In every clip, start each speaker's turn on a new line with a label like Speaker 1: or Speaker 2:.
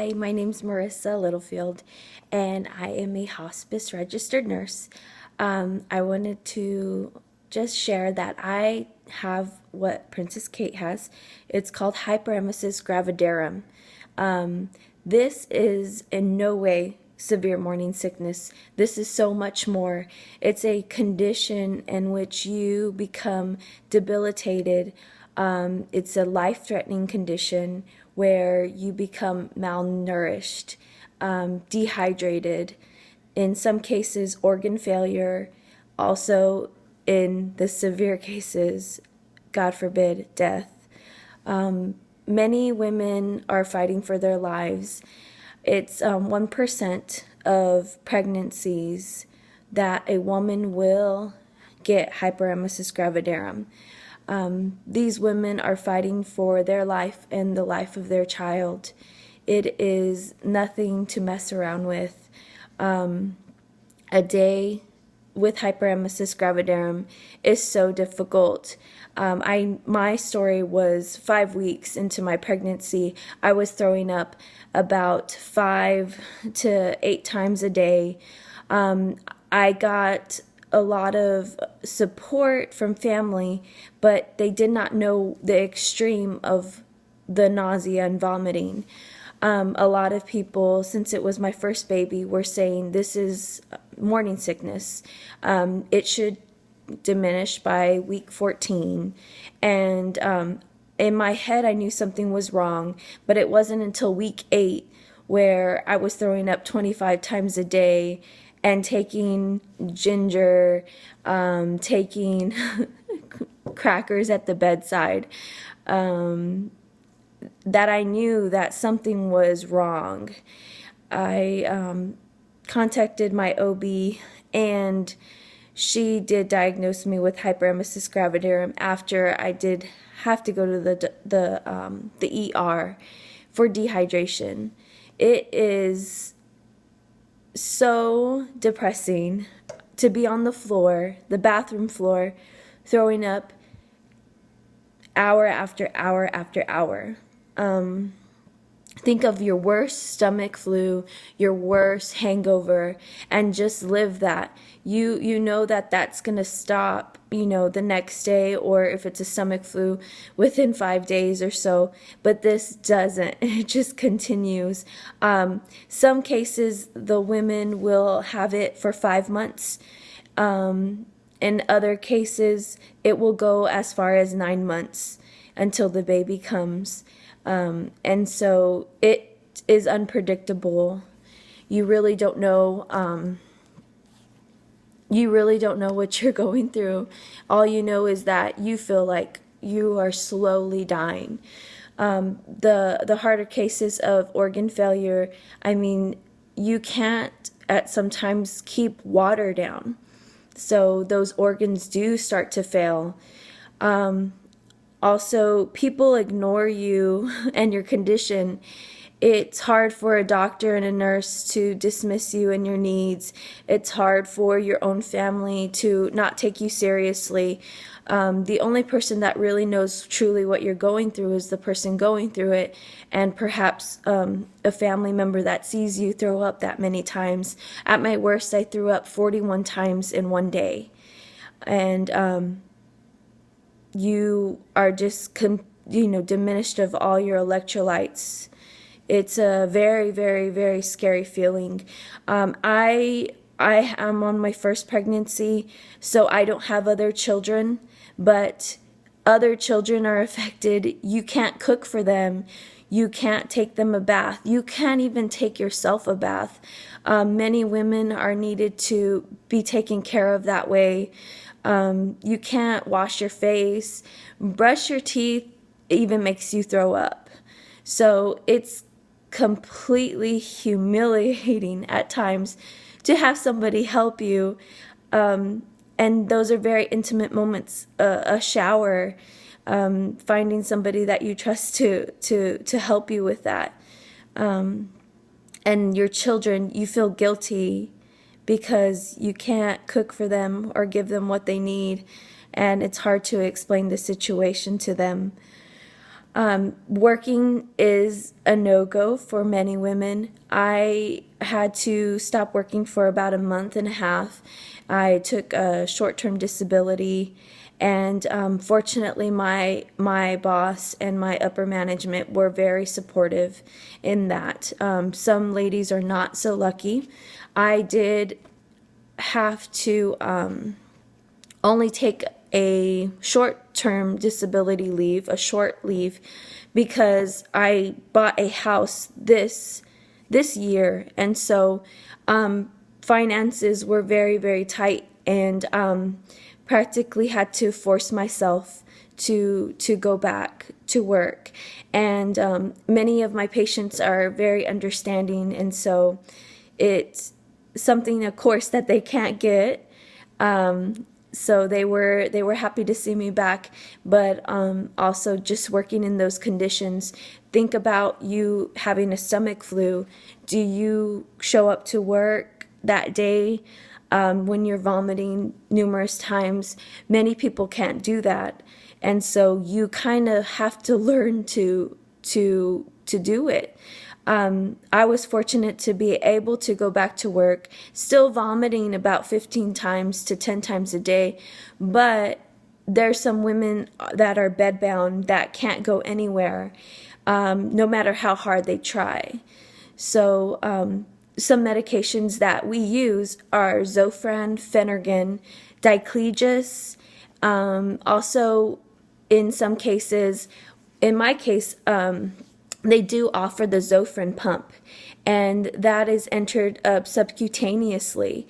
Speaker 1: Hi, my name's Marisa Littlefield, and I am a hospice registered nurse. I wanted to just share that I have what Princess Kate has. It's called hyperemesis gravidarum. This is in no way severe morning sickness. This is so much more. It's a condition in which you become debilitated. It's a life-threatening condition where you become malnourished, dehydrated, in some cases organ failure, also in the severe cases, God forbid, death. Many women are fighting for their lives. It's 1% of pregnancies that a woman will get hyperemesis gravidarum. These women are fighting for their life and the life of their child. It is nothing to mess around with. A day with hyperemesis gravidarum is so difficult. My story was 5 weeks into my pregnancy. I was throwing up about 5 to 8 times a day. I got a lot of support from family, but they did not know the extreme of the nausea and vomiting. A lot of people, since it was my first baby, were saying this is morning sickness. It should diminish by week 14. And in my head, I knew something was wrong, but it wasn't until week 8 where I was throwing up 25 times a day and taking ginger, taking crackers at the bedside, that I knew that something was wrong. I contacted my OB, and she did diagnose me with hyperemesis gravidarum after I did have to go to the ER for dehydration. It is so depressing to be on the floor, the bathroom floor, throwing up hour after hour after hour. Think of your worst stomach flu, your worst hangover, and just live that. You know that that's going to stop, the next day, or if it's a stomach flu, within 5 days or so. But this doesn't. It just continues. Some cases, the women will have it for 5 months. In other cases, it will go as far as 9 months until the baby comes. And so it is unpredictable. You really don't know what you're going through. All you know is that you feel like you are slowly dying. The harder cases of organ failure, you can't sometimes keep water down. So those organs do start to fail. Also, people ignore you and your condition. It's hard for a doctor and a nurse to dismiss you and your needs. It's hard for your own family to not take you seriously. The only person that really knows truly what you're going through is the person going through it, and perhaps a family member that sees you throw up that many times. At my worst, I threw up 41 times in one day. And you are just diminished of all your electrolytes. It's a very, very, very scary feeling. I am on my first pregnancy, so I don't have other children, but other children are affected. You can't cook for them. You can't take them a bath. You can't even take yourself a bath. Many women are needed to be taken care of that way. You can't wash your face, brush your teeth, even makes you throw up. So it's completely humiliating at times to have somebody help you. And those are very intimate moments, a shower, finding somebody that you trust to help you with that. And your children, you feel guilty because you can't cook for them or give them what they need, and it's hard to explain the situation to them. Working is a no-go for many women. I had to stop working for about a month and a half. I took a short-term disability, and fortunately my boss and my upper management were very supportive in that. Some ladies are not so lucky. I did have to only take a short-term disability leave, a short leave, because I bought a house this year, and so finances were very, very tight, and practically had to force myself to go back to work. And many of my patients are very understanding, and so it's something, of course, that they can't get. So they were happy to see me back, but also just working in those conditions. Think about you having a stomach flu. Do you show up to work that day when you're vomiting numerous times? Many people can't do that, and so you kind of have to learn to do it. I was fortunate to be able to go back to work, still vomiting about 15 times to 10 times a day, but there's some women that are bedbound that can't go anywhere, no matter how hard they try. So some medications that we use are Zofran, Phenergan, Diclegis, also in some cases, in my case, they do offer the Zofran pump, and that is entered subcutaneously.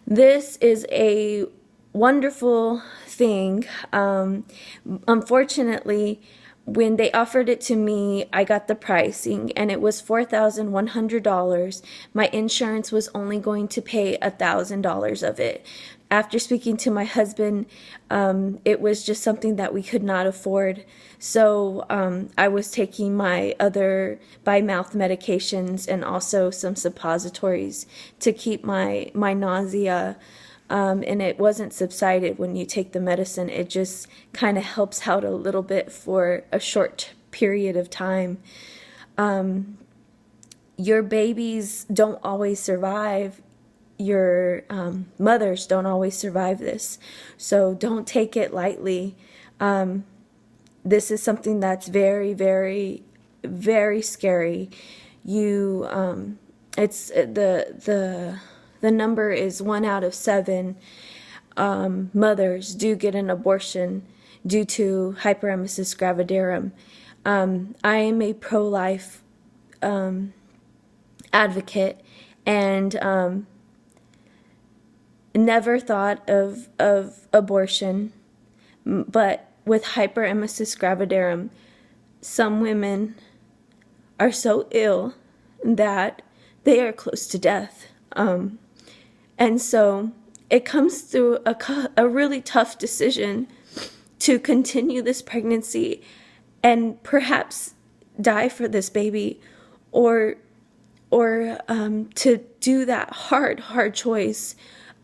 Speaker 1: This is a wonderful thing. Unfortunately, when they offered it to me, I got the pricing, and it was $4,100. My insurance was only going to pay $1,000 of it. After speaking to my husband, it was just something that we could not afford. So I was taking my other by-mouth medications and also some suppositories to keep my nausea, and it wasn't subsided when you take the medicine. It just kind of helps out a little bit for a short period of time. Your babies don't always survive. Your mothers don't always survive this, so don't take it lightly. This is something that's very, very, very scary. It's the number is 1 out of 7 mothers do get an abortion due to hyperemesis gravidarum. I am a pro-life advocate, and never thought of abortion, but with hyperemesis gravidarum, some women are so ill that they are close to death. And so it comes through a really tough decision to continue this pregnancy and perhaps die for this baby, or to do that hard choice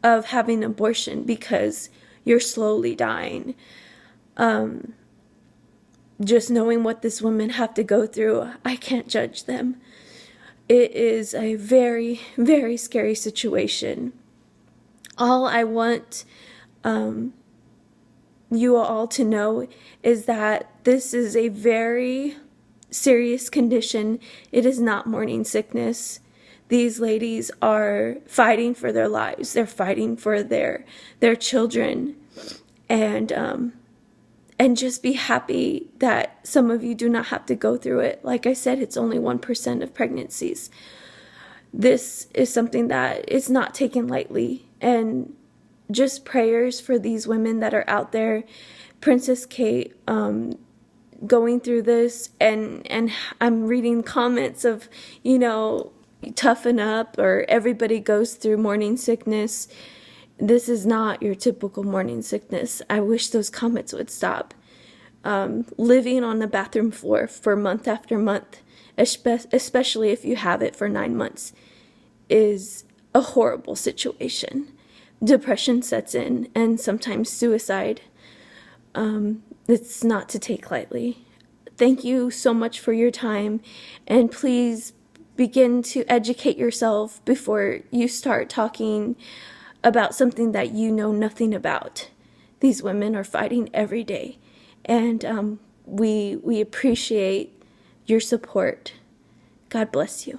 Speaker 1: of having abortion because you're slowly dying. Just knowing what this women have to go through, I can't judge them. It is a very, very scary situation. All I want you all to know is that this is a very serious condition. It is not morning sickness. These ladies are fighting for their lives. They're fighting for their children, and just be happy that some of you do not have to go through it. Like I said, it's only 1% of pregnancies. This is something that is not taken lightly, and just prayers for these women that are out there. Princess Kate going through this, and I'm reading comments of, toughen up, or everybody goes through morning sickness. This is not your typical morning sickness. I wish those comments would stop. Living on the bathroom floor for month after month, especially if you have it for 9 months, is a horrible situation. Depression sets in, and sometimes suicide. It's not to take lightly. thank you so much for your time, and please begin to educate yourself before you start talking about something that you know nothing about. These women are fighting every day, and we appreciate your support. God bless you.